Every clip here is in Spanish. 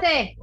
tarde.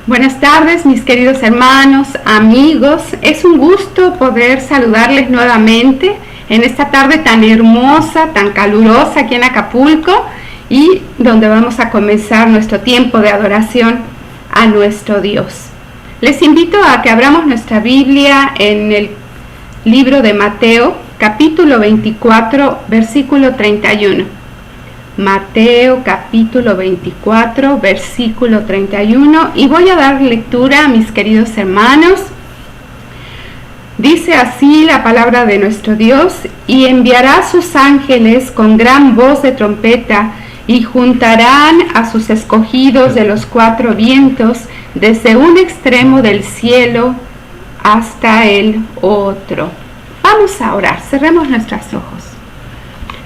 Buenas tardes, mis queridos hermanos, amigos. Es un gusto poder saludarles nuevamente en esta tarde tan hermosa, tan calurosa aquí en Acapulco y donde vamos a comenzar nuestro tiempo de adoración a nuestro Dios. Les invito a que abramos nuestra Biblia en el libro de Mateo, capítulo 24, versículo 31. Mateo capítulo 24, versículo 31, y voy a dar lectura a mis queridos hermanos. Dice así la palabra de nuestro Dios: y enviará sus ángeles con gran voz de trompeta, y juntarán a sus escogidos de los cuatro vientos, desde un extremo del cielo hasta el otro. Vamos a orar, cerremos nuestros ojos.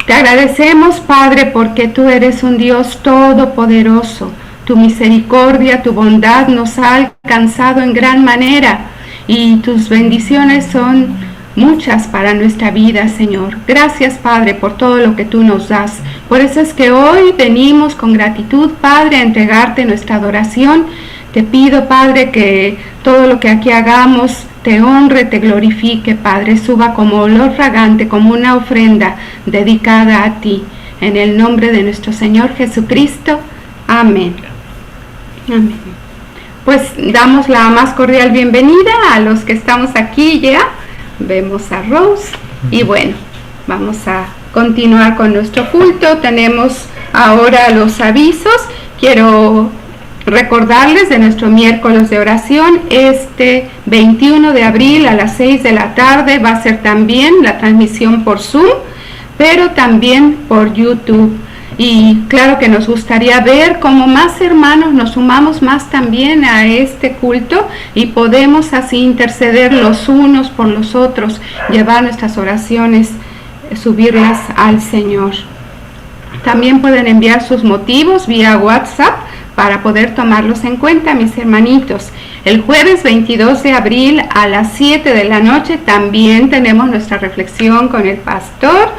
Te agradecemos, Padre, porque tú eres un Dios todopoderoso. Tu misericordia, tu bondad nos ha alcanzado en gran manera y tus bendiciones son muchas para nuestra vida, Señor. Gracias, Padre, por todo lo que tú nos das. Por eso es que hoy venimos con gratitud, Padre, a entregarte nuestra adoración. Te pido, Padre, que todo lo que aquí hagamos te honre, te glorifique, Padre, suba como olor fragante, como una ofrenda dedicada a ti. En el nombre de nuestro Señor Jesucristo. Amén. Amén. Pues damos la más cordial bienvenida a los que estamos aquí ya. Vemos a Rose y bueno, vamos a continuar con nuestro culto. Tenemos ahora los avisos. Quiero Recordarles de nuestro miércoles de oración, este 21 de abril a las 6 de la tarde va a ser también la transmisión por Zoom, pero también por YouTube. Y claro que nos gustaría ver cómo más hermanos nos sumamos más también a este culto y podemos así interceder los unos por los otros, llevar nuestras oraciones, subirlas al Señor. También pueden enviar sus motivos vía WhatsApp para poder tomarlos en cuenta, mis hermanitos. El jueves 22 de abril a las 7 de la noche también tenemos nuestra reflexión con el pastor,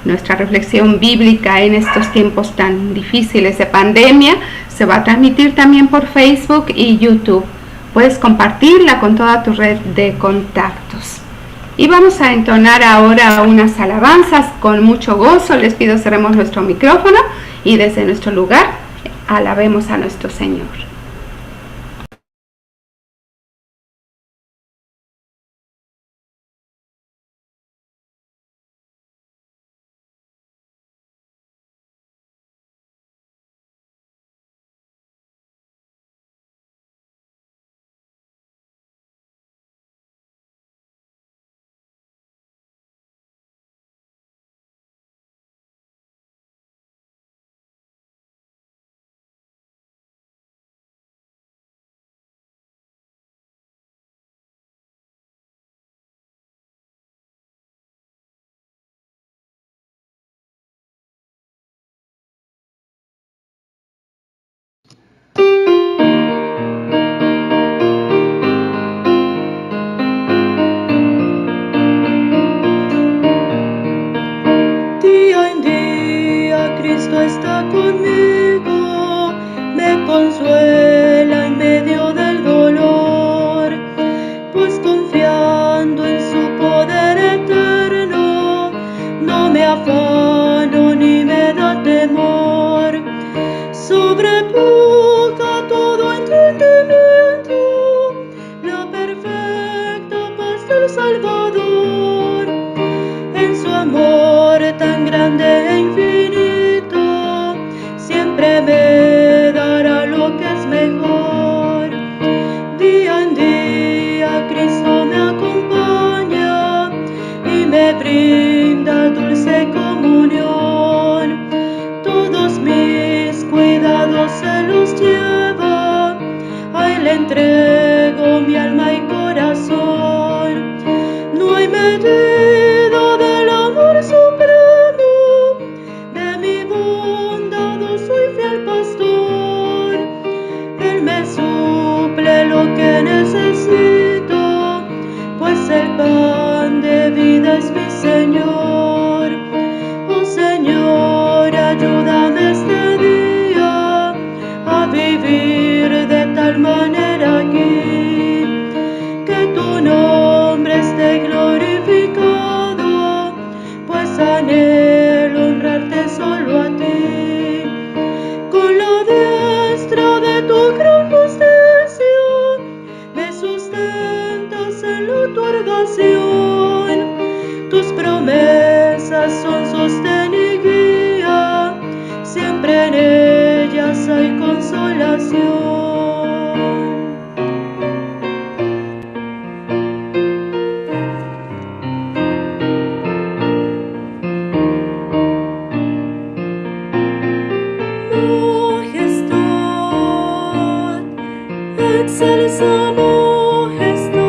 nuestra reflexión bíblica en estos tiempos tan difíciles de pandemia. Se va a transmitir también por Facebook y YouTube. Puedes compartirla con toda tu red de contactos. Y vamos a entonar ahora unas alabanzas con mucho gozo. Les pido cerremos nuestro micrófono y desde nuestro lugar alabemos a nuestro Señor. Día en día Cristo está conmigo, me consuela en medio del dolor, pues confiando en su poder eterno, no me afano ni me da temor. Sobrepuja todo entendimiento la perfecta paz del Salvador. En su amor tan grande e infinito, siempre me dará lo que es mejor. Día en día Cristo me acompaña y me brinda dulce comunión. Todos mis cuidados se los lleva, a Él entrego mi alma y corazón. No hay medida del amor supremo, de mi bondad soy fiel pastor. Él me suple lo que necesito, pues el pan de vida es mi Señor. Oh Señor, ayúdame este día a vivir de tal manera aquí, que tu nombre esté glorificado, pues anhelo honrarte solo a ti. Con la diestra de tu gran justicia me sustentas en la turbación. Tus promesas son sostén y guía, siempre en ellas hay consolación. Majestad, excelsa majestad,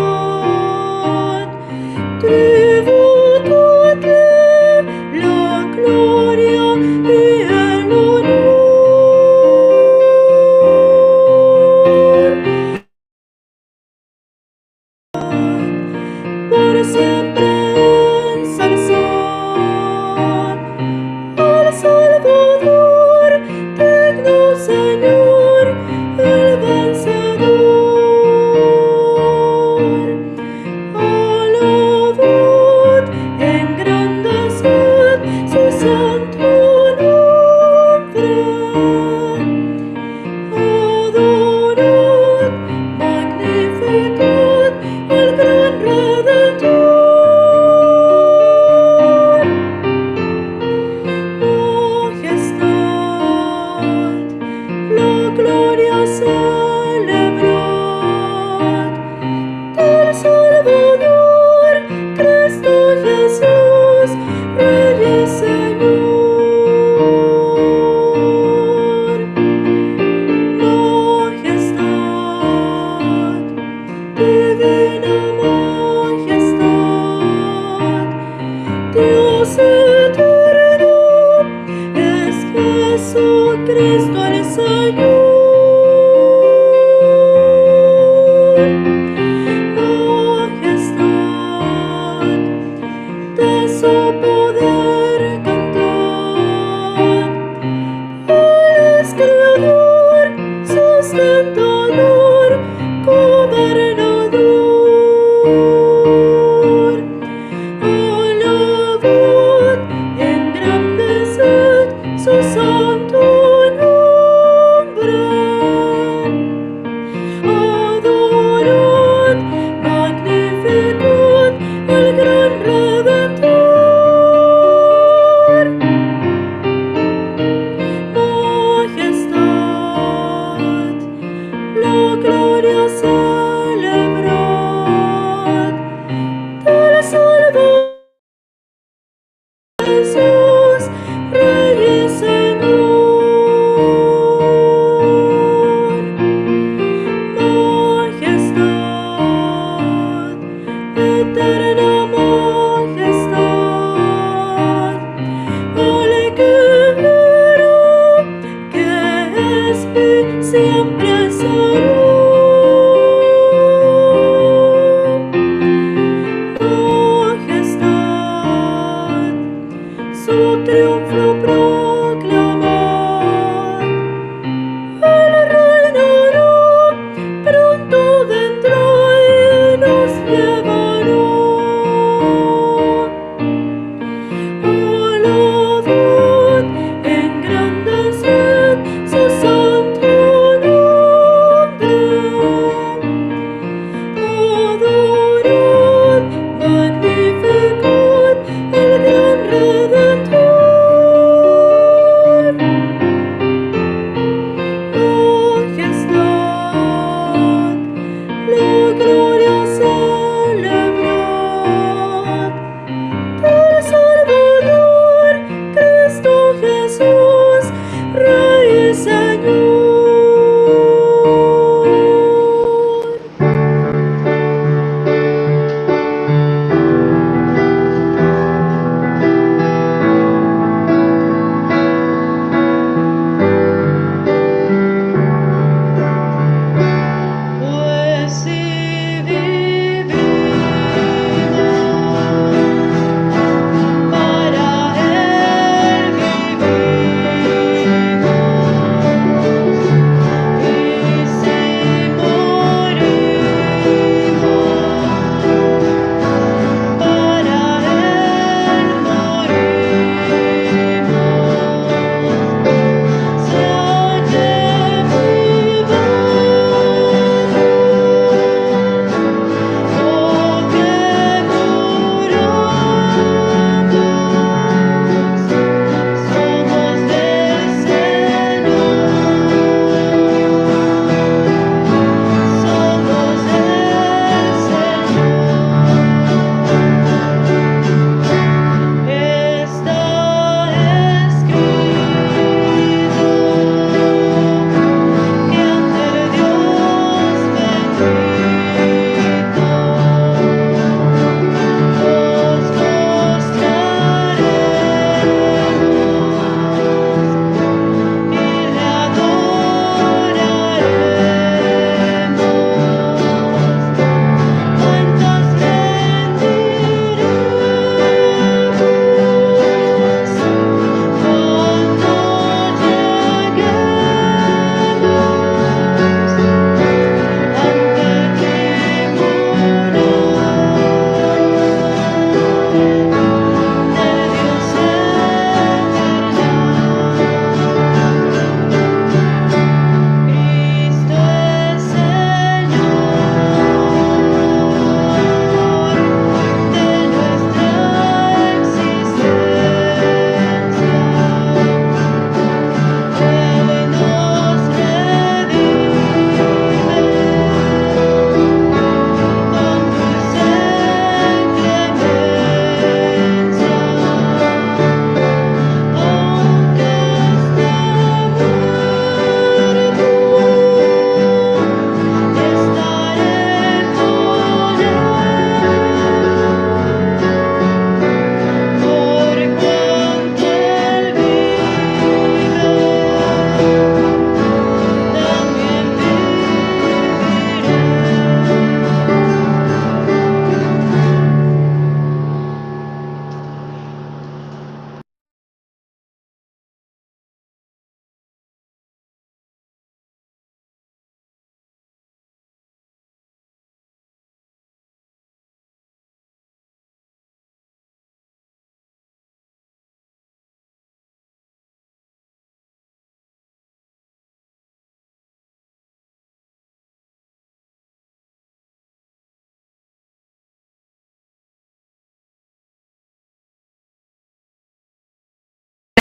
tributo a ti la gloria y el honor. Por siempre ensalzar al Salvador, digno Señor, el vencedor. Por siempre ensalzar al Salvador, digno Señor, el vencedor. Por siempre ensalzar al Salvador, digno Señor, el vencedor. Por siempre ensalzar al Salvador, digno Señor, el vencedor. Por siempre ensalzar al Salvador, digno Señor, el vencedor. Por siempre ensalzar al Salvador, digno Señor, el vencedor.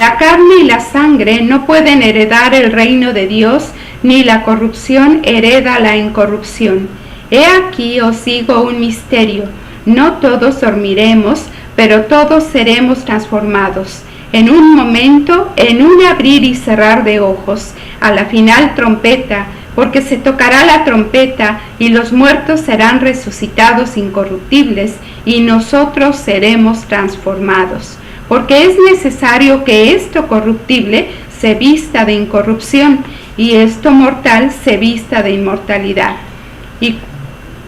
La carne y la sangre no pueden heredar el reino de Dios, ni la corrupción hereda la incorrupción. He aquí os digo un misterio: no todos dormiremos, pero todos seremos transformados. En un momento, en un abrir y cerrar de ojos, a la final trompeta, porque se tocará la trompeta, y los muertos serán resucitados incorruptibles, y nosotros seremos transformados. Porque es necesario que esto corruptible se vista de incorrupción, y esto mortal se vista de inmortalidad. Y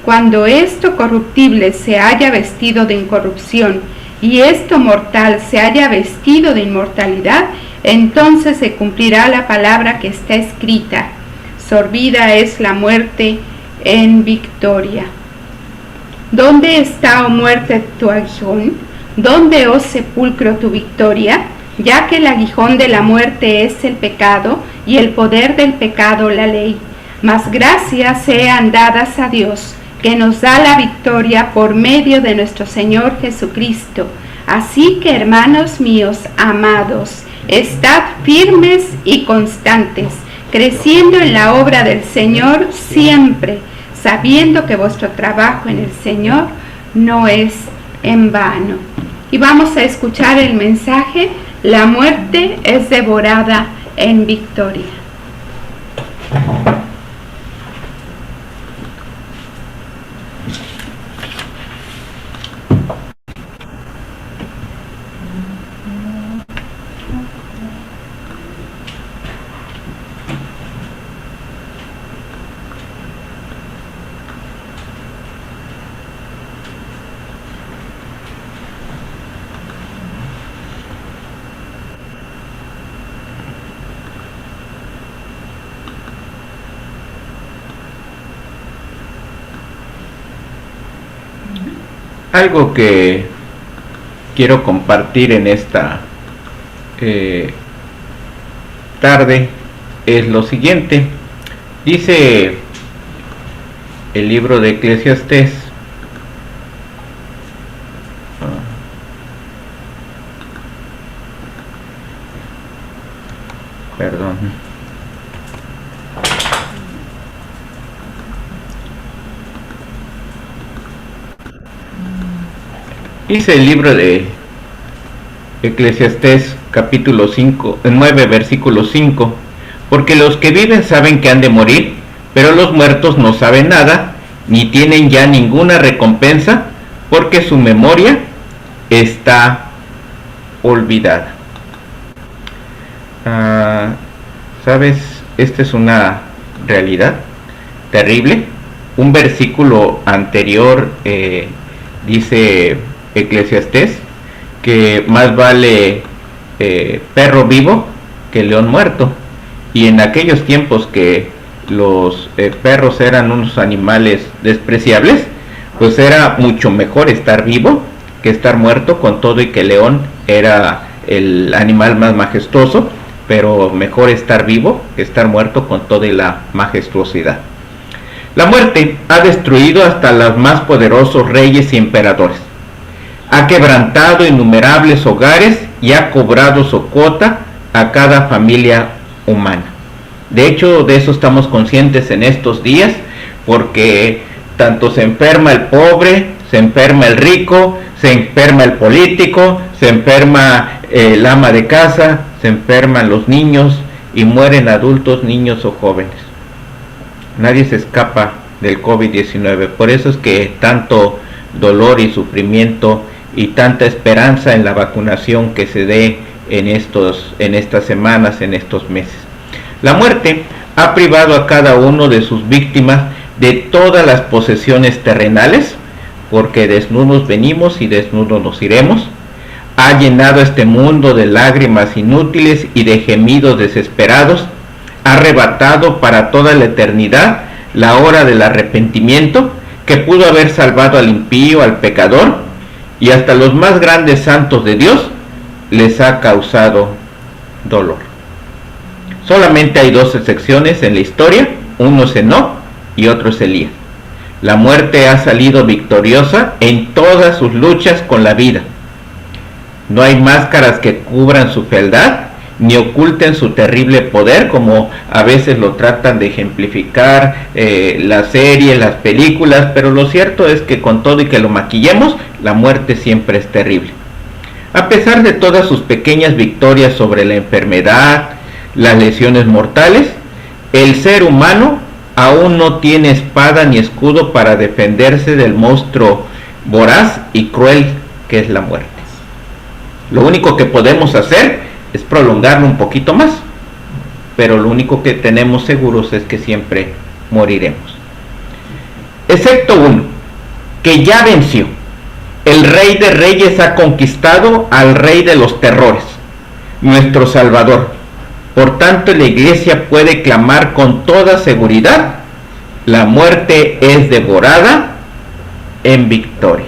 cuando esto corruptible se haya vestido de incorrupción, y esto mortal se haya vestido de inmortalidad, entonces se cumplirá la palabra que está escrita: sorbida es la muerte en victoria. ¿Dónde está, oh muerte, tu aguijón? ¿Dónde, oh sepulcro, tu victoria? Ya que el aguijón de la muerte es el pecado, y el poder del pecado la ley. Mas gracias sean dadas a Dios, que nos da la victoria por medio de nuestro Señor Jesucristo. Así que, hermanos míos amados, estad firmes y constantes, creciendo en la obra del Señor siempre, sabiendo que vuestro trabajo en el Señor no es en vano. Y vamos a escuchar el mensaje: la muerte es devorada en victoria. Algo que quiero compartir en esta tarde es lo siguiente. Dice el libro de Eclesiastés, dice el libro de Eclesiastés capítulo 9 versículo 5: porque los que viven saben que han de morir, pero los muertos no saben nada, ni tienen ya ninguna recompensa, porque su memoria está olvidada. ¿Sabes? Esta es una realidad terrible. Un versículo anterior dice Eclesiastés que más vale perro vivo que león muerto, y en aquellos tiempos que los perros eran unos animales despreciables, pues era mucho mejor estar vivo que estar muerto, con todo y que el león era el animal más majestuoso, pero mejor estar vivo que estar muerto, con toda la majestuosidad. La muerte ha destruido hasta los más poderosos reyes y emperadores. Ha quebrantado innumerables hogares y ha cobrado su cuota a cada familia humana. De hecho, de eso estamos conscientes en estos días, porque tanto se enferma el pobre, se enferma el rico, se enferma el político, se enferma el ama de casa, se enferman los niños y mueren adultos, niños o jóvenes. Nadie se escapa del COVID-19. Por eso es que tanto dolor y sufrimiento y tanta esperanza en la vacunación que se dé en estas semanas, en estos meses. La muerte ha privado a cada uno de sus víctimas de todas las posesiones terrenales, porque desnudos venimos y desnudos nos iremos. Ha llenado este mundo de lágrimas inútiles y de gemidos desesperados. Ha arrebatado para toda la eternidad la hora del arrepentimiento, que pudo haber salvado al impío, al pecador, y hasta los más grandes santos de Dios les ha causado dolor. Solamente hay dos excepciones en la historia: uno es Enoc y otro es Elías. La muerte ha salido victoriosa en todas sus luchas con la vida. No hay máscaras que cubran su fealdad, ni oculten su terrible poder, como a veces lo tratan de ejemplificar las series, las películas, pero lo cierto es que con todo y que lo maquillemos, la muerte siempre es terrible. A pesar de todas sus pequeñas victorias sobre la enfermedad, las lesiones mortales, el ser humano aún no tiene espada ni escudo para defenderse del monstruo voraz y cruel que es la muerte. Lo único que podemos hacer es prolongarlo un poquito más, pero lo único que tenemos seguros es que siempre moriremos. Excepto uno, que ya venció. El Rey de Reyes ha conquistado al Rey de los Terrores, nuestro Salvador. Por tanto, la Iglesia puede clamar con toda seguridad: la muerte es devorada en victoria.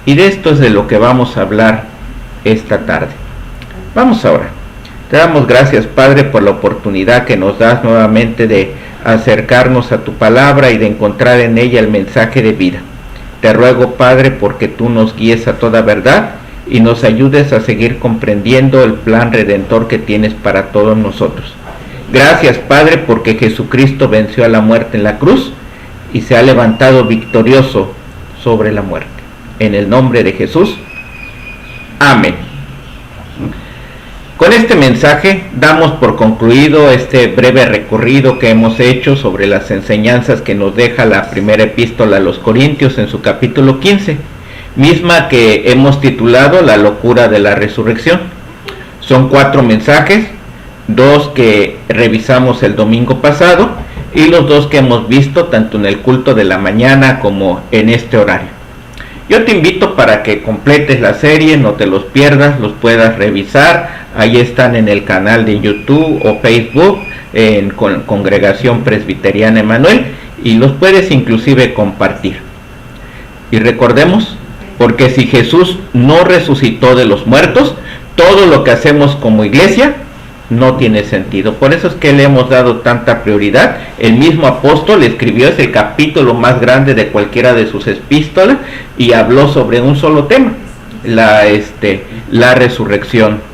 Y de esto es de lo que vamos a hablar esta tarde. Vamos ahora. Te damos gracias, Padre, por la oportunidad que nos das nuevamente de acercarnos a tu palabra y de encontrar en ella el mensaje de vida. Te ruego, Padre, porque tú nos guíes a toda verdad y nos ayudes a seguir comprendiendo el plan redentor que tienes para todos nosotros. Gracias, Padre, porque Jesucristo venció a la muerte en la cruz y se ha levantado victorioso sobre la muerte. En el nombre de Jesús. Amén. Con este mensaje damos por concluido este breve recorrido que hemos hecho sobre las enseñanzas que nos deja la primera epístola a los Corintios en su capítulo 15, misma que hemos titulado La locura de la resurrección. Son 4 mensajes, 2 que revisamos el domingo pasado y los 2 que hemos visto tanto en el culto de la mañana como en este horario. Yo te invito para que completes la serie, no te los pierdas, los puedas revisar. Ahí están en el canal de YouTube o Facebook, en Congregación Presbiteriana Emanuel, y los puedes inclusive compartir. Y recordemos, porque si Jesús no resucitó de los muertos, todo lo que hacemos como iglesia no tiene sentido. Por eso es que le hemos dado tanta prioridad. El mismo apóstol escribió ese capítulo más grande de cualquiera de sus epístolas y habló sobre un solo tema: la resurrección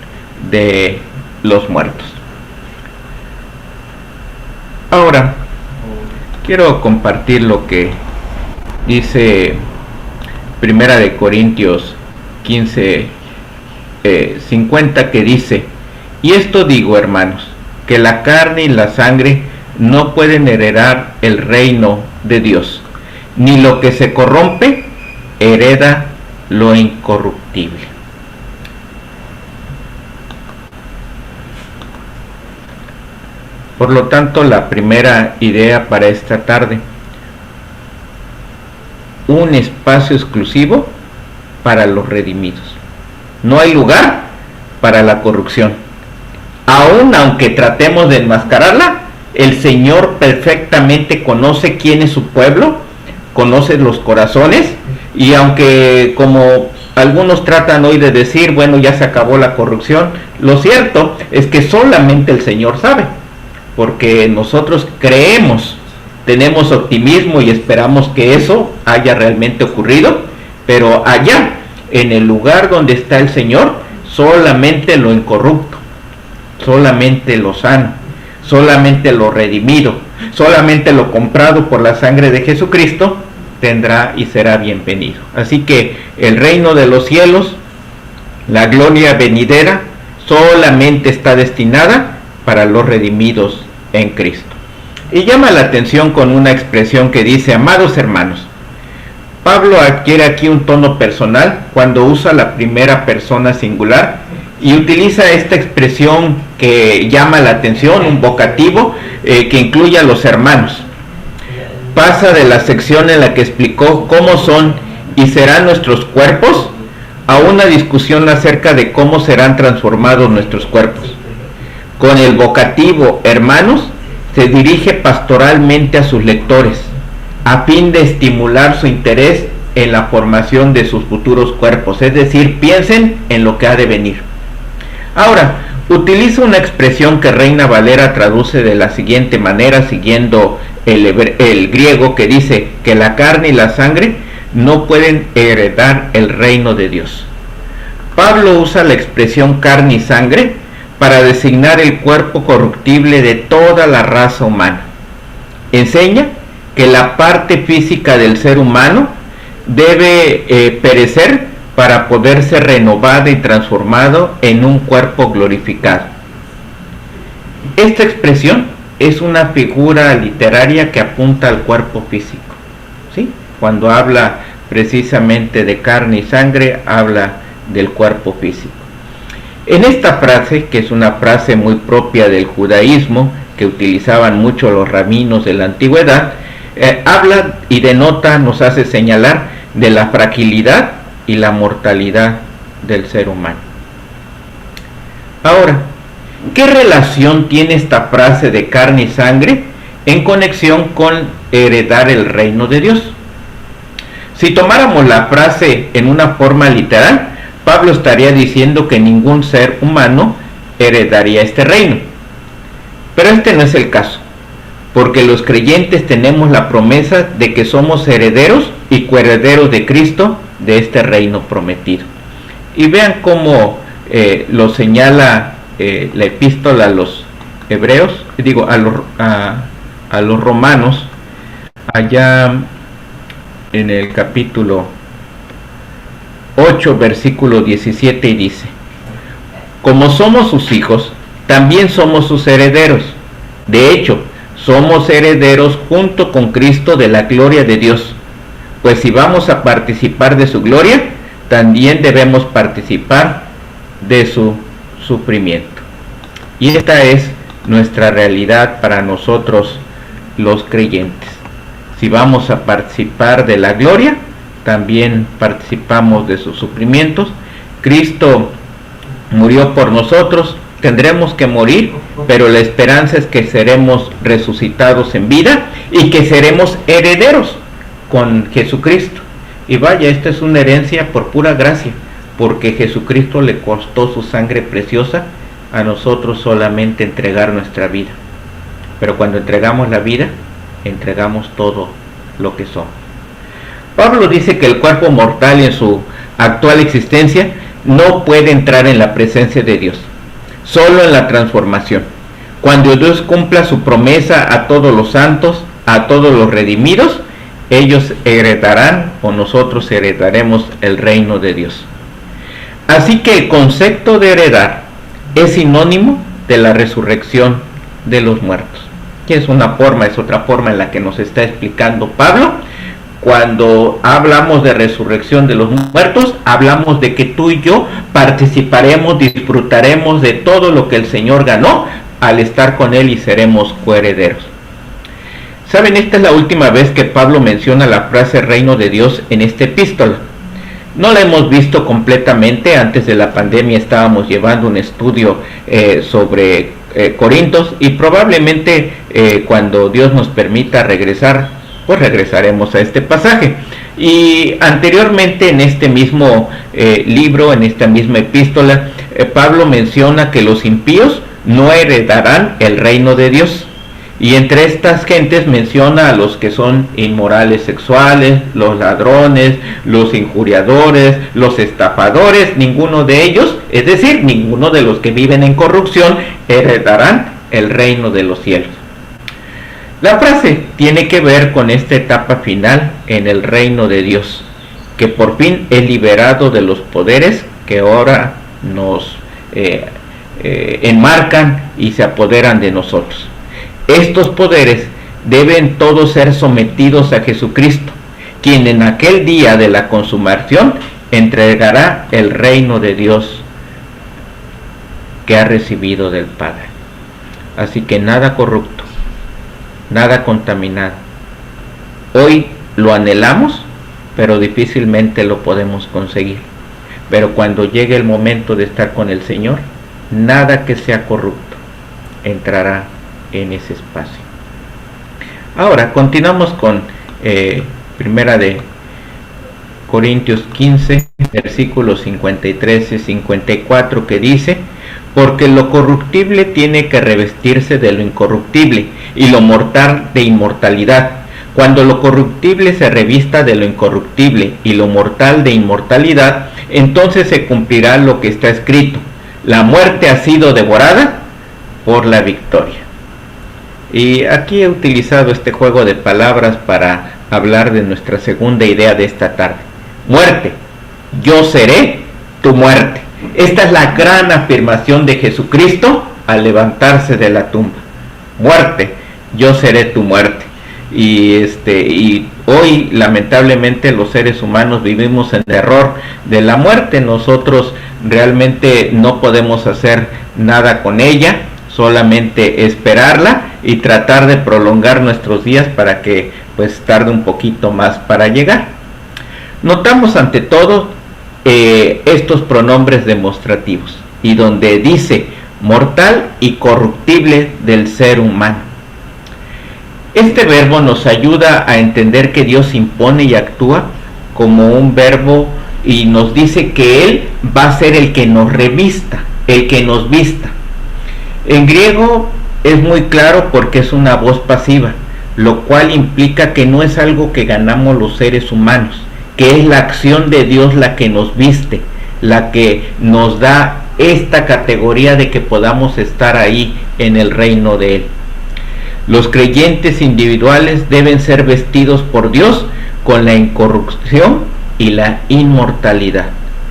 de los muertos. Ahora quiero compartir lo que dice Primera de Corintios 15, 50, que dice: y esto digo, hermanos, que la carne y la sangre no pueden heredar el reino de Dios, ni lo que se corrompe hereda lo incorruptible. Por lo tanto, la primera idea para esta tarde: un espacio exclusivo para los redimidos. No hay lugar para la corrupción. Aún aunque tratemos de enmascararla, el Señor perfectamente conoce quién es su pueblo, conoce los corazones, y aunque como algunos tratan hoy de decir, bueno, ya se acabó la corrupción, lo cierto es que solamente el Señor sabe, porque nosotros creemos, tenemos optimismo y esperamos que eso haya realmente ocurrido, pero allá, en el lugar donde está el Señor, solamente lo incorrupto, solamente lo sano, solamente lo redimido, solamente lo comprado por la sangre de Jesucristo tendrá y será bienvenido. Así que el reino de los cielos, la gloria venidera, solamente está destinada para los redimidos en Cristo. Y llama la atención con una expresión que dice: amados hermanos. Pablo adquiere aquí un tono personal cuando usa la primera persona singular y utiliza esta expresión que llama la atención, un vocativo que incluye a los hermanos. Pasa de la sección en la que explicó cómo son y serán nuestros cuerpos a una discusión acerca de cómo serán transformados nuestros cuerpos. Con el vocativo hermanos se dirige pastoralmente a sus lectores a fin de estimular su interés en la formación de sus futuros cuerpos, es decir, piensen en lo que ha de venir. Ahora, utiliza una expresión que Reina Valera traduce de la siguiente manera, siguiendo el griego, que dice que la carne y la sangre no pueden heredar el reino de Dios. Pablo usa la expresión carne y sangre para designar el cuerpo corruptible de toda la raza humana. Enseña que la parte física del ser humano debe perecer para poder ser renovada y transformado en un cuerpo glorificado. Esta expresión es una figura literaria que apunta al cuerpo físico, ¿sí? Cuando habla precisamente de carne y sangre, habla del cuerpo físico. En esta frase, que es una frase muy propia del judaísmo, que utilizaban mucho los rabinos de la antigüedad, habla y denota, nos hace señalar de la fragilidad y la mortalidad del ser humano. Ahora, ¿qué relación tiene esta frase de carne y sangre en conexión con heredar el reino de Dios? Si tomáramos la frase en una forma literal, Pablo estaría diciendo que ningún ser humano heredaría este reino. Pero este no es el caso, porque los creyentes tenemos la promesa de que somos herederos y coherederos de Cristo de este reino prometido. Y vean cómo lo señala la epístola a los hebreos, a los romanos, allá en el capítulo 8, versículo 17, y dice: como somos sus hijos, también somos sus herederos. De hecho, somos herederos junto con Cristo de la gloria de Dios. Pues si vamos a participar de su gloria, también debemos participar de su sufrimiento. Y esta es nuestra realidad para nosotros los creyentes. Si vamos a participar de la gloria, también participamos de sus sufrimientos. Cristo murió por nosotros, tendremos que morir, pero la esperanza es que seremos resucitados en vida y que seremos herederos con Jesucristo. Y vaya, esta es una herencia por pura gracia, porque Jesucristo le costó su sangre preciosa, a nosotros solamente entregar nuestra vida. Pero cuando entregamos la vida, entregamos todo lo que somos. Pablo dice que el cuerpo mortal en su actual existencia no puede entrar en la presencia de Dios, solo en la transformación. Cuando Dios cumpla su promesa a todos los santos, a todos los redimidos, ellos heredarán, o nosotros heredaremos, el reino de Dios. Así que el concepto de heredar es sinónimo de la resurrección de los muertos, que es otra forma en la que nos está explicando Pablo. Cuando hablamos de resurrección de los muertos, hablamos de que tú y yo participaremos, disfrutaremos de todo lo que el Señor ganó al estar con Él y seremos coherederos. Saben, esta es la última vez que Pablo menciona la frase reino de Dios en esta epístola. No la hemos visto completamente. Antes de la pandemia estábamos llevando un estudio sobre Corintios, y probablemente cuando Dios nos permita regresar, pues regresaremos a este pasaje. Y anteriormente en este mismo libro, en esta misma epístola, Pablo menciona que los impíos no heredarán el reino de Dios. Y entre estas gentes menciona a los que son inmorales sexuales, los ladrones, los injuriadores, los estafadores. Ninguno de ellos, es decir, ninguno de los que viven en corrupción, heredarán el reino de los cielos. La frase tiene que ver con esta etapa final en el reino de Dios, que por fin es liberado de los poderes que ahora nos enmarcan y se apoderan de nosotros. Estos poderes deben todos ser sometidos a Jesucristo, quien en aquel día de la consumación entregará el reino de Dios que ha recibido del Padre. Así que nada corrupto, nada contaminado. Hoy lo anhelamos, pero difícilmente lo podemos conseguir. Pero cuando llegue el momento de estar con el Señor, nada que sea corrupto entrará en ese espacio. Ahora continuamos con Primera de Corintios 15, versículos 53 y 54, que dice: porque lo corruptible tiene que revestirse de lo incorruptible, y lo mortal de inmortalidad, Cuando lo corruptible se revista de lo incorruptible y lo mortal de inmortalidad, entonces se cumplirá lo que está escrito: la muerte ha sido devorada por la victoria. Y aquí he utilizado este juego de palabras para hablar de nuestra segunda idea de esta tarde. Muerte, yo seré tu muerte. Esta es la gran afirmación de Jesucristo al levantarse de la tumba. Muerte, yo seré tu muerte. Y hoy lamentablemente los seres humanos vivimos en el error de la muerte. Nosotros realmente no podemos hacer nada con ella, solamente esperarla y tratar de prolongar nuestros días para que pues tarde un poquito más para llegar. Notamos ante todo estos pronombres demostrativos, y donde dice mortal y corruptible del ser humano. Este verbo nos ayuda a entender que Dios impone y actúa como un verbo, y nos dice que Él va a ser el que nos revista, el que nos vista. En griego es muy claro porque es una voz pasiva, lo cual implica que no es algo que ganamos los seres humanos, que es la acción de Dios la que nos viste, la que nos da esta categoría de que podamos estar ahí en el reino de Él. Los creyentes individuales deben ser vestidos por Dios con la incorrupción y la inmortalidad.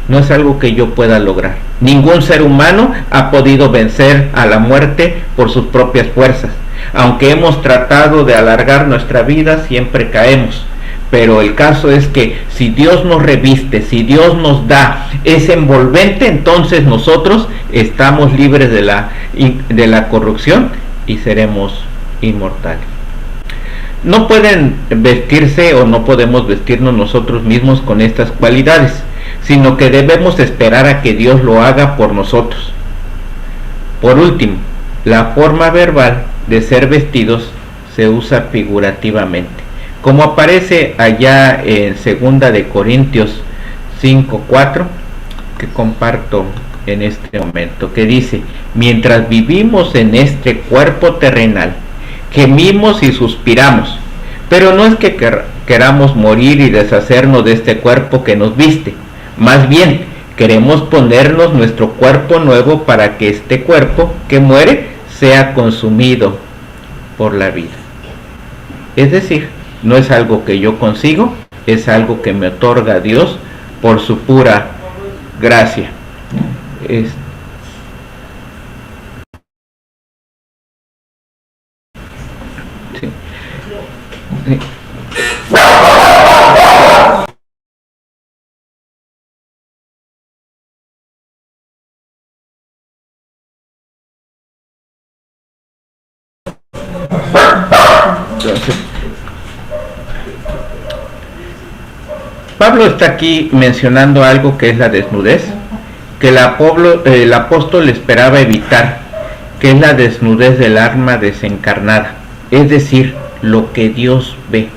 No es algo que yo pueda lograr. Ningún ser humano ha podido vencer a la muerte por sus propias fuerzas. Aunque hemos tratado de alargar nuestra vida, siempre caemos. Pero el caso es que si Dios nos reviste, si Dios nos da ese envolvente, entonces nosotros estamos libres de la corrupción y seremos inmortales. No pueden vestirse o no podemos vestirnos nosotros mismos con estas cualidades, sino que debemos esperar a que Dios lo haga por nosotros. Por último, la forma verbal de ser vestidos se usa figurativamente, como aparece allá en 2 de Corintios 5:4, que comparto en este momento, que dice: mientras vivimos en este cuerpo terrenal, gemimos y suspiramos, pero no es que queramos morir y deshacernos de este cuerpo que nos viste, más bien queremos ponernos nuestro cuerpo nuevo para que este cuerpo que muere sea consumido por la vida. Es decir, no es algo que yo consigo, es algo que me otorga Dios por su pura gracia. Sí. Entonces, Pablo está aquí mencionando algo que es la desnudez, que el apóstol esperaba evitar, que es la desnudez del alma desencarnada, es decir, lo que Dios ve.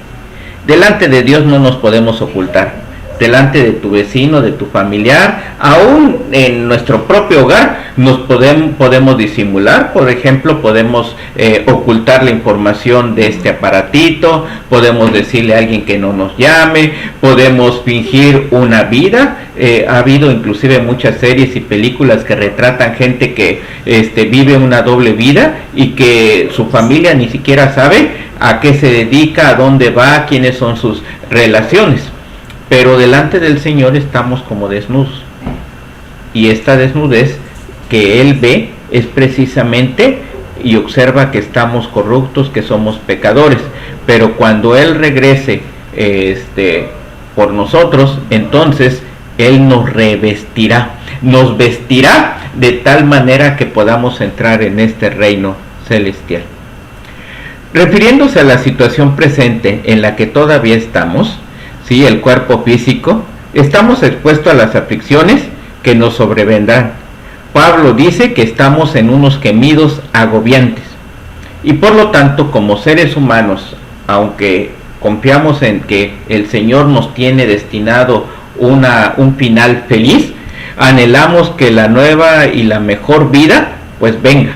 Delante de Dios no nos podemos ocultar. Delante de tu vecino, de tu familiar, aún en nuestro propio hogar nos podemos disimular. Por ejemplo, podemos ocultar la información de este aparatito, podemos decirle a alguien que no nos llame, podemos fingir una vida. Ha habido inclusive muchas series y películas que retratan gente que vive una doble vida y que su familia ni siquiera sabe a qué se dedica, a dónde va, quiénes son sus relaciones. Pero delante del Señor estamos como desnudos, y esta desnudez que Él ve es precisamente y observa que estamos corruptos, que somos pecadores, pero cuando Él regrese por nosotros, entonces Él nos revestirá, nos vestirá de tal manera que podamos entrar en este reino celestial. Refiriéndose a la situación presente en la que todavía estamos, sí, el cuerpo físico, estamos expuestos a las aflicciones que nos sobrevendrán. Pablo dice que estamos en unos gemidos agobiantes, y por lo tanto, como seres humanos, aunque confiamos en que el Señor nos tiene destinado un final feliz, anhelamos que la nueva y la mejor vida pues venga.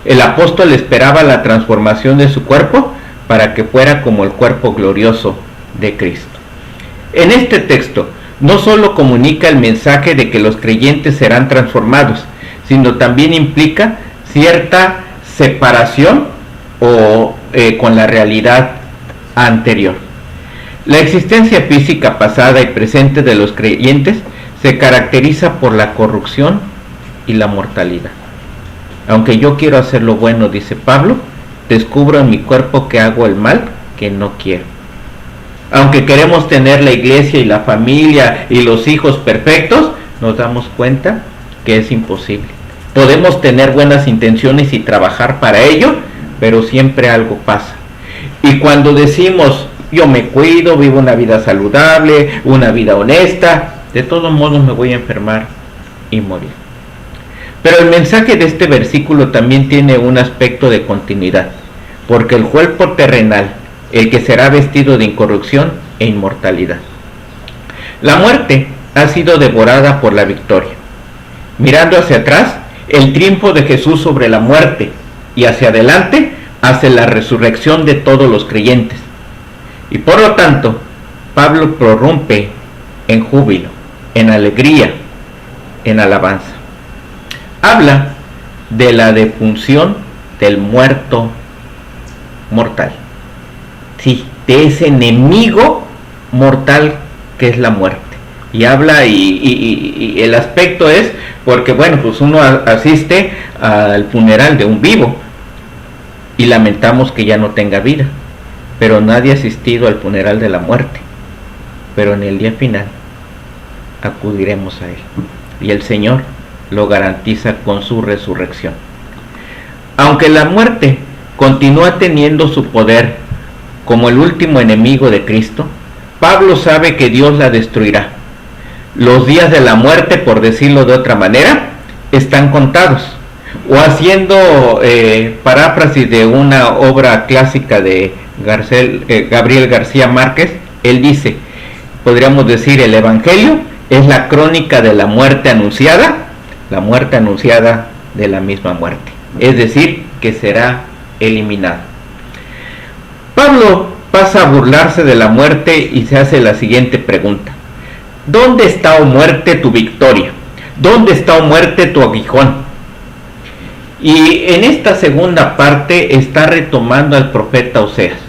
El apóstol esperaba la transformación de su cuerpo para que fuera como el cuerpo glorioso de Cristo. En este texto no solo comunica el mensaje de que los creyentes serán transformados, sino también implica cierta separación con la realidad anterior. La existencia física pasada y presente de los creyentes se caracteriza por la corrupción y la mortalidad. Aunque yo quiero hacer lo bueno, dice Pablo, descubro en mi cuerpo que hago el mal que no quiero. Aunque queremos tener la iglesia y la familia y los hijos perfectos, nos damos cuenta que es imposible. Podemos tener buenas intenciones y trabajar para ello, pero siempre algo pasa. Y cuando decimos, yo me cuido, vivo una vida saludable, una vida honesta, de todos modos me voy a enfermar y morir. Pero el mensaje de este versículo también tiene un aspecto de continuidad, porque el cuerpo terrenal, el que será vestido de incorrupción e inmortalidad. La muerte ha sido devorada por la victoria. Mirando hacia atrás, el triunfo de Jesús sobre la muerte, y hacia adelante, hacia la resurrección de todos los creyentes. Y por lo tanto, Pablo prorrumpe en júbilo, en alegría, en alabanza. Habla de la defunción del muerto mortal. Sí, de ese enemigo mortal que es la muerte. Y habla y el aspecto es porque, bueno, pues uno asiste al funeral de un vivo y lamentamos que ya no tenga vida, pero nadie ha asistido al funeral de la muerte. Pero en el día final acudiremos a él y el Señor lo garantiza con su resurrección. Aunque la muerte continúa teniendo su poder como el último enemigo de Cristo, Pablo sabe que Dios la destruirá. Los días de la muerte, por decirlo de otra manera, están contados. O haciendo paráfrasis de una obra clásica de Gabriel García Márquez, él dice, podríamos decir, el Evangelio es la crónica de la muerte anunciada de la misma muerte, es decir, que será eliminada. Pablo pasa a burlarse de la muerte y se hace la siguiente pregunta: ¿dónde está, oh muerte, tu victoria? ¿Dónde está, oh muerte, tu aguijón? Y en esta segunda parte está retomando al profeta Oseas,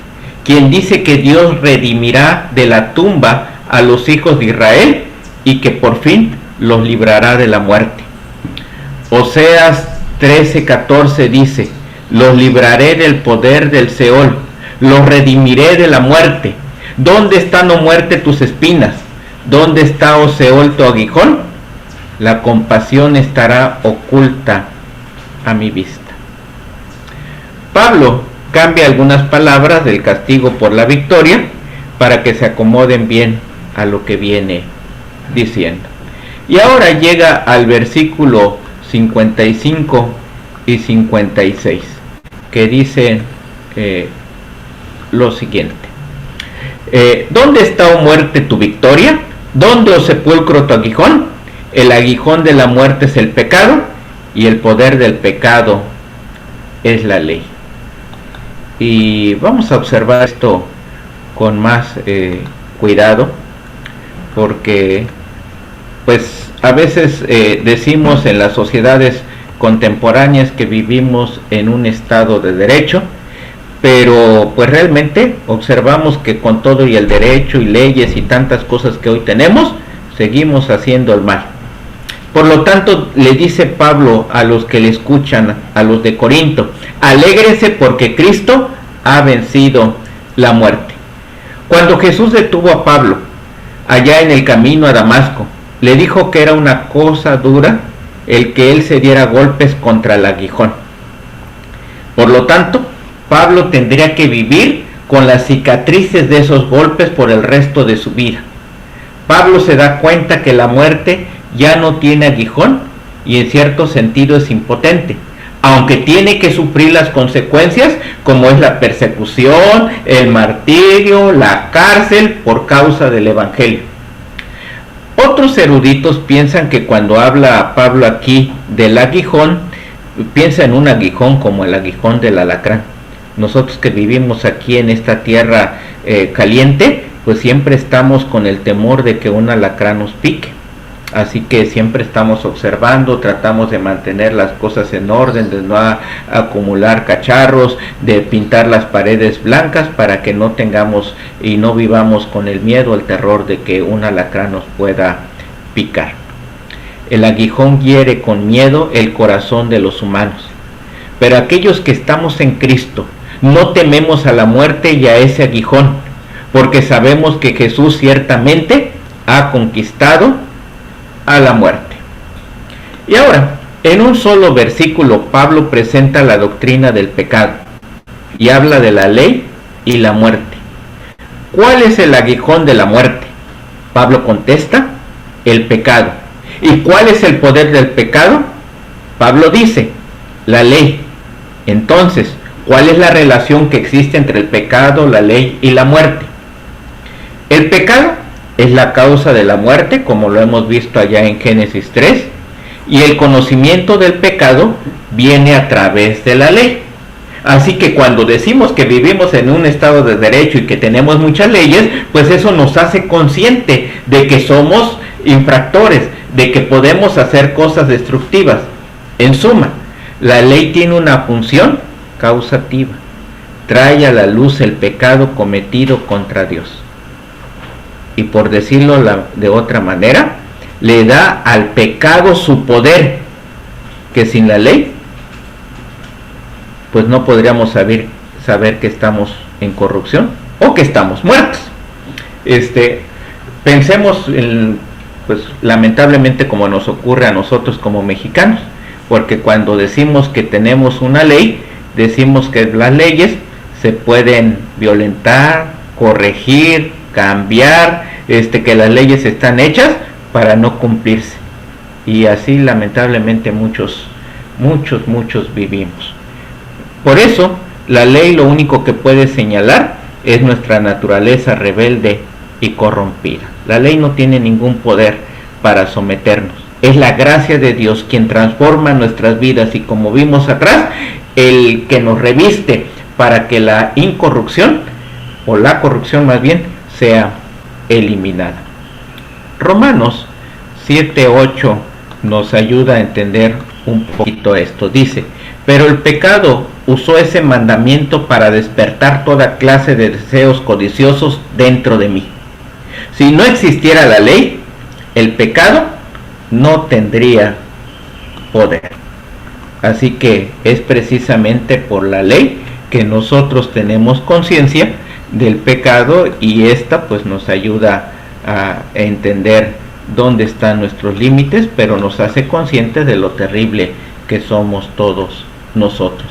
quien dice que Dios redimirá de la tumba a los hijos de Israel y que por fin los librará de la muerte. Oseas 13:14 dice: los libraré del poder del Seol, los redimiré de la muerte. ¿Dónde están, oh muerte, tus espinas? ¿Dónde está, oh Seol, tu aguijón? La compasión estará oculta a mi vista. Pablo cambia algunas palabras del castigo por la victoria para que se acomoden bien a lo que viene diciendo. Y ahora llega al versículo 55 y 56, que dice lo siguiente: ¿dónde está, oh muerte, tu victoria? ¿Dónde, oh sepulcro, tu aguijón? El aguijón de la muerte es el pecado, y el poder del pecado es la ley. Y vamos a observar esto con más cuidado, porque pues a veces decimos en las sociedades contemporáneas que vivimos en un estado de derecho, pero pues realmente observamos que con todo y el derecho y leyes y tantas cosas que hoy tenemos, seguimos haciendo el mal. Por lo tanto, le dice Pablo a los que le escuchan, a los de Corinto: alégrese porque Cristo ha vencido la muerte. Cuando Jesús detuvo a Pablo allá en el camino a Damasco, le dijo que era una cosa dura el que él se diera golpes contra el aguijón. Por lo tanto, Pablo tendría que vivir con las cicatrices de esos golpes por el resto de su vida. Pablo se da cuenta que la muerte ya no tiene aguijón y en cierto sentido es impotente, aunque tiene que sufrir las consecuencias como es la persecución, el martirio, la cárcel por causa del Evangelio. Otros eruditos piensan que cuando habla Pablo aquí del aguijón, piensa en un aguijón como el aguijón del alacrán, Nosotros que vivimos aquí en esta tierra caliente, pues siempre estamos con el temor de que un alacrán nos pique. Así que siempre estamos observando, tratamos de mantener las cosas en orden, de no acumular cacharros, de pintar las paredes blancas para que no tengamos y no vivamos con el miedo, el terror de que un alacrán nos pueda picar. El aguijón hiere con miedo el corazón de los humanos, pero aquellos que estamos en Cristo no tememos a la muerte y a ese aguijón, porque sabemos que Jesús ciertamente ha conquistado a la muerte. Y ahora, en un solo versículo, Pablo presenta la doctrina del pecado y habla de la ley y la muerte. ¿Cuál es el aguijón de la muerte? Pablo contesta, el pecado. ¿Y cuál es el poder del pecado? Pablo dice, la ley. Entonces, ¿cuál es la relación que existe entre el pecado, la ley y la muerte? El pecado es la causa de la muerte, como lo hemos visto allá en Génesis 3, y el conocimiento del pecado viene a través de la ley. Así que cuando decimos que vivimos en un estado de derecho y que tenemos muchas leyes, pues eso nos hace consciente de que somos infractores, de que podemos hacer cosas destructivas. En suma, la ley tiene una función causativa, trae a la luz el pecado cometido contra Dios. Y por decirlo de otra manera, le da al pecado su poder, que sin la ley, pues no podríamos saber que estamos en corrupción o que estamos muertos. Pensemos, pues lamentablemente como nos ocurre a nosotros como mexicanos, porque cuando decimos que tenemos una ley, decimos que las leyes se pueden violentar, corregir, cambiar, que las leyes están hechas para no cumplirse, y así lamentablemente muchos vivimos. Por eso la ley lo único que puede señalar es nuestra naturaleza rebelde y corrompida. La ley no tiene ningún poder para someternos, es la gracia de Dios quien transforma nuestras vidas, y como vimos atrás, el que nos reviste para que la incorrupción, o la corrupción más bien, sea eliminada. Romanos 7:8 nos ayuda a entender un poquito esto. Dice, pero el pecado usó ese mandamiento para despertar toda clase de deseos codiciosos dentro de mí. Si no existiera la ley, el pecado no tendría poder. Así que es precisamente por la ley que nosotros tenemos conciencia del pecado, y esta pues nos ayuda a entender dónde están nuestros límites, pero nos hace conscientes de lo terrible que somos todos nosotros.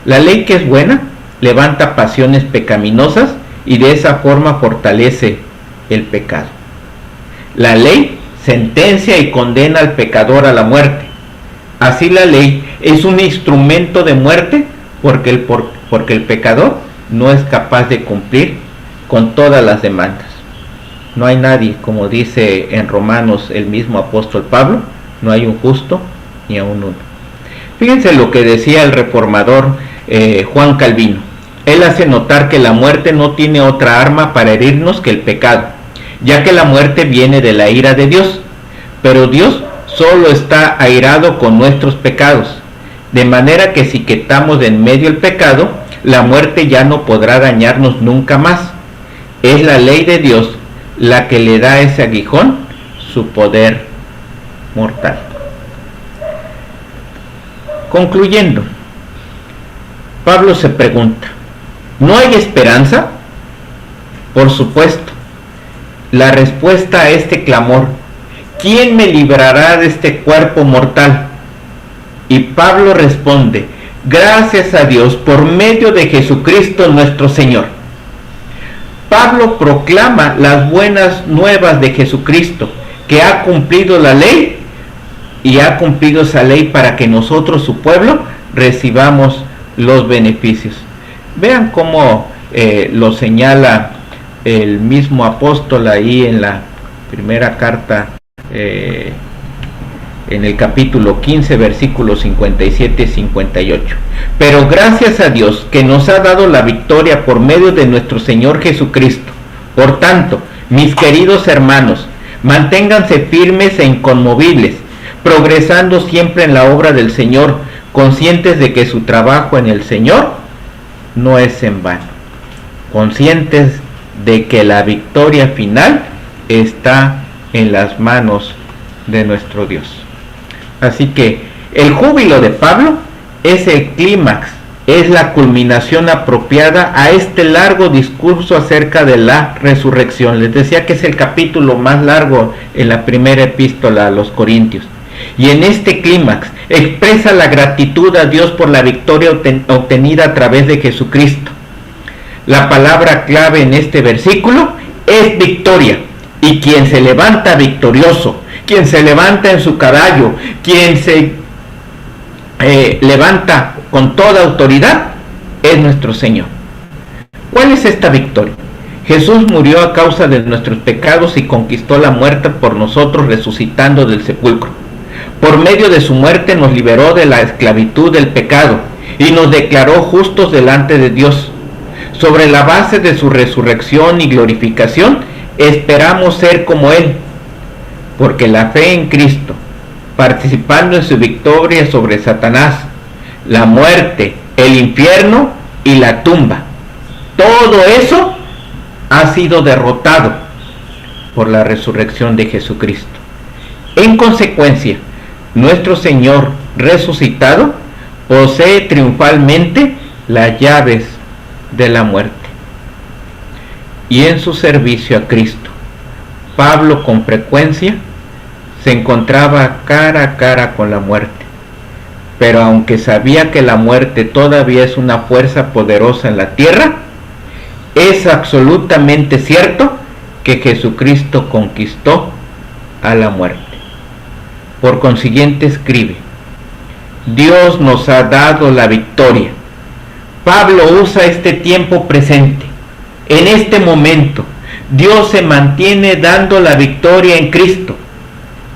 La ley, que es buena, levanta pasiones pecaminosas y de esa forma fortalece el pecado. La ley sentencia y condena al pecador a la muerte. Así la ley es un instrumento de muerte porque el pecador no es capaz de cumplir con todas las demandas. No hay nadie, como dice en Romanos el mismo apóstol Pablo, no hay un justo ni aun uno. Fíjense lo que decía el reformador Juan Calvino. Él hace notar que la muerte no tiene otra arma para herirnos que el pecado, ya que la muerte viene de la ira de Dios, pero Dios solo está airado con nuestros pecados, de manera que si quitamos de en medio el pecado, la muerte ya no podrá dañarnos nunca más. Es la ley de Dios la que le da a ese aguijón su poder mortal. Concluyendo, Pablo se pregunta, ¿no hay esperanza? Por supuesto. La respuesta a este clamor, ¿quién me librará de este cuerpo mortal? Y Pablo responde, gracias a Dios por medio de Jesucristo nuestro Señor. Pablo proclama las buenas nuevas de Jesucristo, que ha cumplido la ley y ha cumplido esa ley para que nosotros, su pueblo, recibamos los beneficios. Vean cómo lo señala el mismo apóstol ahí en la primera carta en el capítulo 15, versículos 57 y 58. Pero gracias a Dios que nos ha dado la victoria por medio de nuestro Señor Jesucristo. Por tanto, mis queridos hermanos, manténganse firmes e inconmovibles, progresando siempre en la obra del Señor, conscientes de que su trabajo en el Señor no es en vano, conscientes de que la victoria final está en las manos de nuestro Dios. Así que el júbilo de Pablo es el clímax, es la culminación apropiada a este largo discurso acerca de la resurrección. Les decía que es el capítulo más largo en la primera epístola a los Corintios. Y en este clímax expresa la gratitud a Dios por la victoria obtenida a través de Jesucristo. La palabra clave en este versículo es victoria. Y quien se levanta victorioso, quien se levanta en su caballo, quien se levanta con toda autoridad, es nuestro Señor. ¿Cuál es esta victoria? Jesús murió a causa de nuestros pecados y conquistó la muerte por nosotros, resucitando del sepulcro. Por medio de su muerte nos liberó de la esclavitud del pecado y nos declaró justos delante de Dios. Sobre la base de su resurrección y glorificación, esperamos ser como Él, porque la fe en Cristo, participando en su victoria sobre Satanás, la muerte, el infierno y la tumba, todo eso ha sido derrotado por la resurrección de Jesucristo. En consecuencia, nuestro Señor resucitado posee triunfalmente las llaves de la muerte. Y en su servicio a Cristo, Pablo con frecuencia se encontraba cara a cara con la muerte. Pero aunque sabía que la muerte todavía es una fuerza poderosa en la tierra, es absolutamente cierto que Jesucristo conquistó a la muerte. Por consiguiente escribe: Dios nos ha dado la victoria. Pablo usa este tiempo presente. En este momento, Dios se mantiene dando la victoria en Cristo.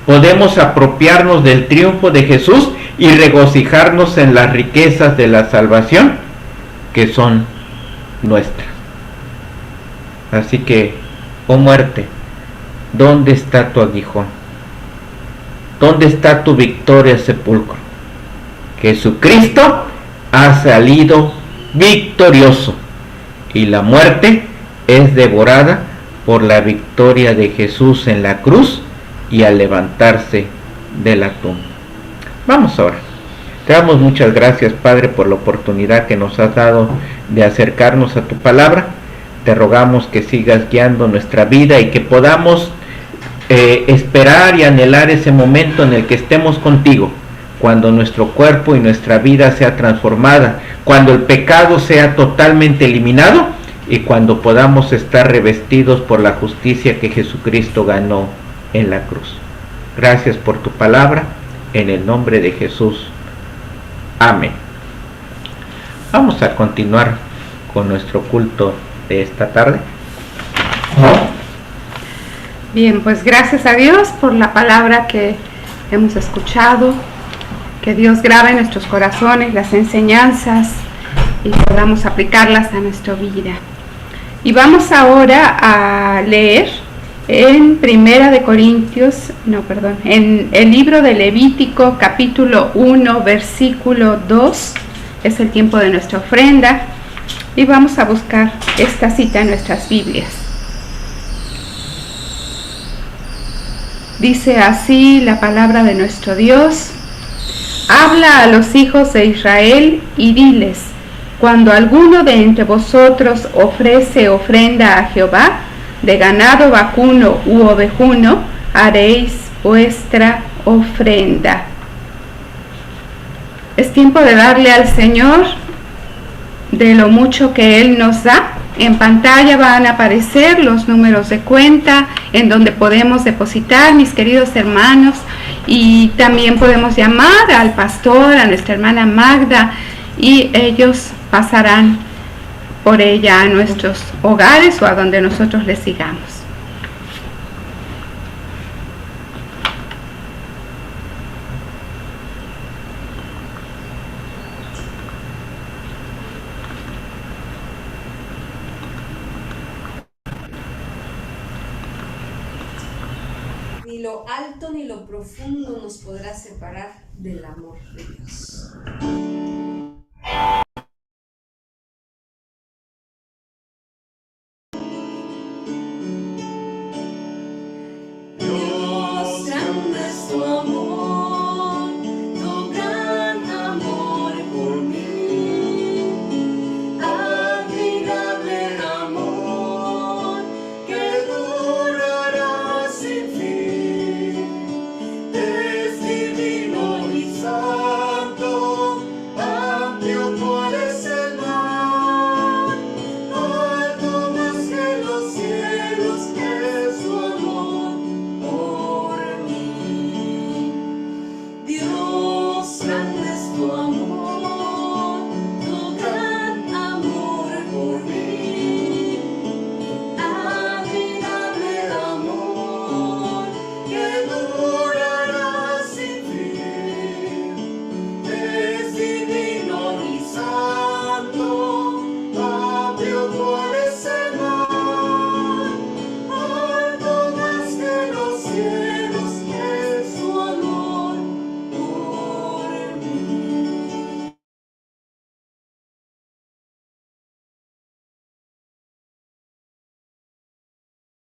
Podemos apropiarnos del triunfo de Jesús y regocijarnos en las riquezas de la salvación que son nuestras. Así que, oh muerte, ¿dónde está tu aguijón? ¿Dónde está tu victoria, sepulcro? Jesucristo ha salido victorioso y la muerte es devorada por la victoria de Jesús en la cruz y al levantarse de la tumba. Vamos ahora. Te damos muchas gracias, Padre, por la oportunidad que nos has dado de acercarnos a tu palabra. Te rogamos que sigas guiando nuestra vida y que podamos esperar y anhelar ese momento en el que estemos contigo, cuando nuestro cuerpo y nuestra vida sea transformada, cuando el pecado sea totalmente eliminado y cuando podamos estar revestidos por la justicia que Jesucristo ganó en la cruz. Gracias por tu palabra, en el nombre de Jesús. Amén. Vamos a continuar con nuestro culto de esta tarde. Bien, pues gracias a Dios por la palabra que hemos escuchado. Que Dios grabe en nuestros corazones las enseñanzas y podamos aplicarlas a nuestra vida. Y vamos ahora a leer en en el libro de Levítico, capítulo 1, versículo 2. Es el tiempo de nuestra ofrenda. Y vamos a buscar esta cita en nuestras Biblias. Dice así la palabra de nuestro Dios: Habla a los hijos de Israel y diles: cuando alguno de entre vosotros ofrece ofrenda a Jehová, de ganado vacuno u ovejuno, haréis vuestra ofrenda. Es tiempo de darle al Señor de lo mucho que Él nos da. En pantalla van a aparecer los números de cuenta en donde podemos depositar, mis queridos hermanos, y también podemos llamar al pastor, a nuestra hermana Magda, y ellos pasarán por ella a nuestros hogares o a donde nosotros les sigamos. lo alto ni lo profundo nos podrá separar del amor de Dios. Dios, grande es tu amor, tu gran amor por mí, admirable amor que durará sin fin, es divino y santo, amplio cual es el mar, alto más que los cielos es tu amor por mí. Dios, grande es tu amor, tu gran amor por mí, admirable amor que durará sin fin, es divino y santo, amplio cual es el mar, alto más que los cielos es tu amor por mí.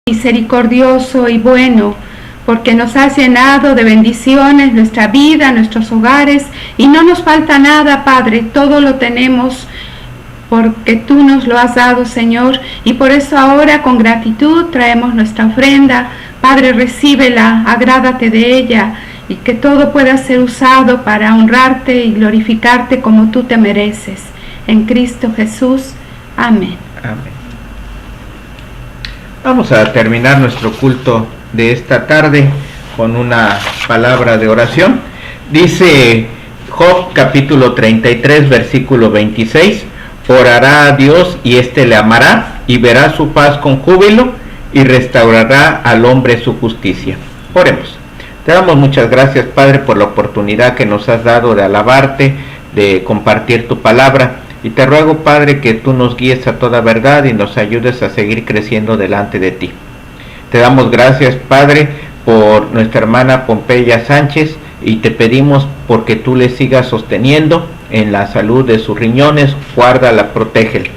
Misericordioso y bueno, porque nos has llenado de bendiciones nuestra vida, nuestros hogares, y no nos falta nada, Padre, todo lo tenemos porque tú nos lo has dado, Señor, y por eso ahora con gratitud traemos nuestra ofrenda. Padre, recíbela, agrádate de ella, y que todo pueda ser usado para honrarte y glorificarte como tú te mereces. En Cristo Jesús. Amén. Amén. Vamos a terminar nuestro culto de esta tarde con una palabra de oración. Dice Job capítulo 33 versículo 26: orará a Dios y éste le amará, y verá su paz con júbilo, y restaurará al hombre su justicia. Oremos. Te damos muchas gracias, Padre, por la oportunidad que nos has dado de alabarte, de compartir tu palabra. Y te ruego, Padre, que tú nos guíes a toda verdad y nos ayudes a seguir creciendo delante de ti. Te damos gracias, Padre, por nuestra hermana Pompeya Sánchez, y te pedimos porque tú le sigas sosteniendo en la salud de sus riñones, guárdala, protégela.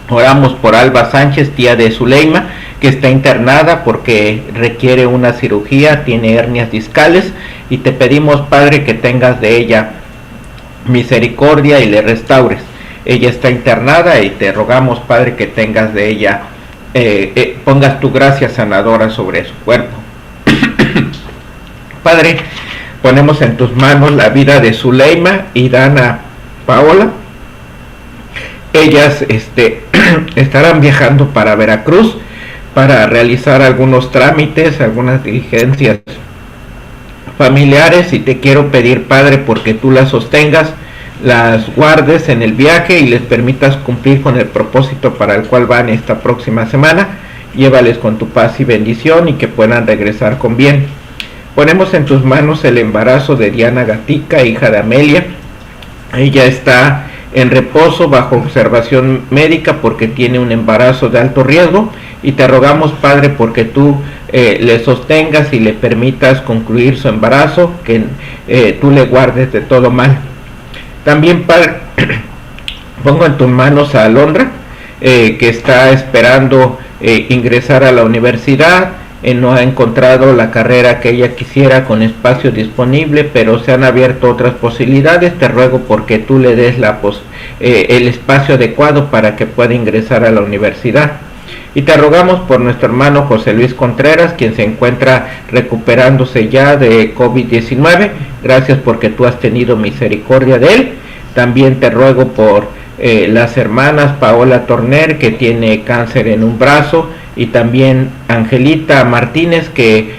Oramos por Alba Sánchez, tía de Zuleima, que está internada porque requiere una cirugía, tiene hernias discales, y te pedimos, Padre, que tengas de ella misericordia y le restaures. Ella está internada y te rogamos, Padre, que tengas de ella, pongas tu gracia sanadora sobre su cuerpo. Padre, ponemos en tus manos la vida de Zuleima y Dana Paola. Ellas estarán viajando para Veracruz para realizar algunos trámites, algunas diligencias familiares, y te quiero pedir, Padre, porque tú las sostengas, las guardes en el viaje y les permitas cumplir con el propósito para el cual van esta próxima semana. Llévales con tu paz y bendición y que puedan regresar con bien. Ponemos en tus manos el embarazo de Diana Gatica, hija de Amelia. Ella está en reposo bajo observación médica porque tiene un embarazo de alto riesgo, y te rogamos, Padre, porque tú le sostengas y le permitas concluir su embarazo, que tú le guardes de todo mal. También, Padre, pongo en tus manos a Alondra, que está esperando ingresar a la universidad. No ha encontrado la carrera que ella quisiera con espacio disponible, pero se han abierto otras posibilidades. Te ruego porque tú le des el espacio adecuado para que pueda ingresar a la universidad. Y te rogamos por nuestro hermano José Luis Contreras, quien se encuentra recuperándose ya de COVID-19. Gracias porque tú has tenido misericordia de él. También te ruego por las hermanas Paola Torner, que tiene cáncer en un brazo, y también Angelita Martínez, que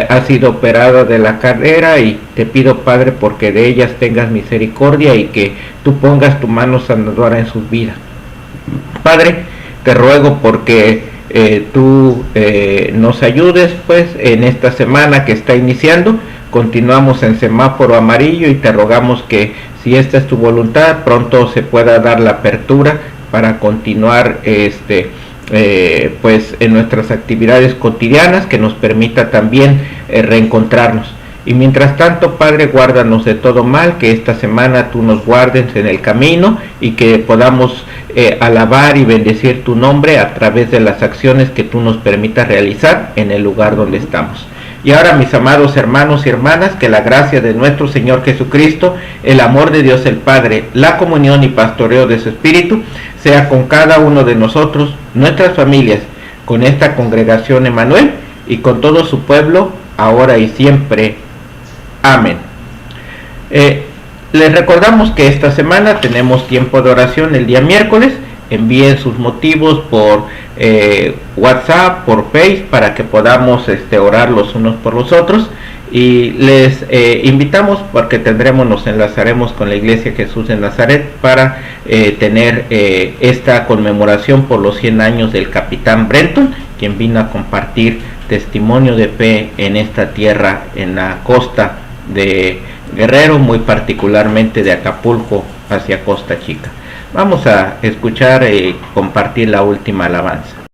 ha sido operada de la cadera, y te pido, Padre, porque de ellas tengas misericordia y que tú pongas tu mano sanadora en sus vidas. Padre, te ruego porque tú nos ayudes, pues, en esta semana que está iniciando. Continuamos en semáforo amarillo y te rogamos que, si esta es tu voluntad, pronto se pueda dar la apertura para continuar pues en nuestras actividades cotidianas, que nos permita también reencontrarnos. Y mientras tanto, Padre, guárdanos de todo mal, que esta semana tú nos guardes en el camino y que podamos alabar y bendecir tu nombre a través de las acciones que tú nos permitas realizar en el lugar donde estamos. Y ahora, mis amados hermanos y hermanas, que la gracia de nuestro Señor Jesucristo, el amor de Dios el Padre, la comunión y pastoreo de su Espíritu, sea con cada uno de nosotros, nuestras familias, con esta congregación Emmanuel y con todo su pueblo, ahora y siempre. Amén. Les recordamos que esta semana tenemos tiempo de oración el día miércoles. Envíen sus motivos por WhatsApp, por Face, para que podamos orar los unos por los otros. Y les invitamos, porque nos enlazaremos con la Iglesia Jesús de Nazaret para tener esta conmemoración por los 100 años del capitán Brenton, quien vino a compartir testimonio de fe en esta tierra, en la costa de Guerrero, muy particularmente de Acapulco hacia Costa Chica. Vamos a escuchar y compartir la última alabanza.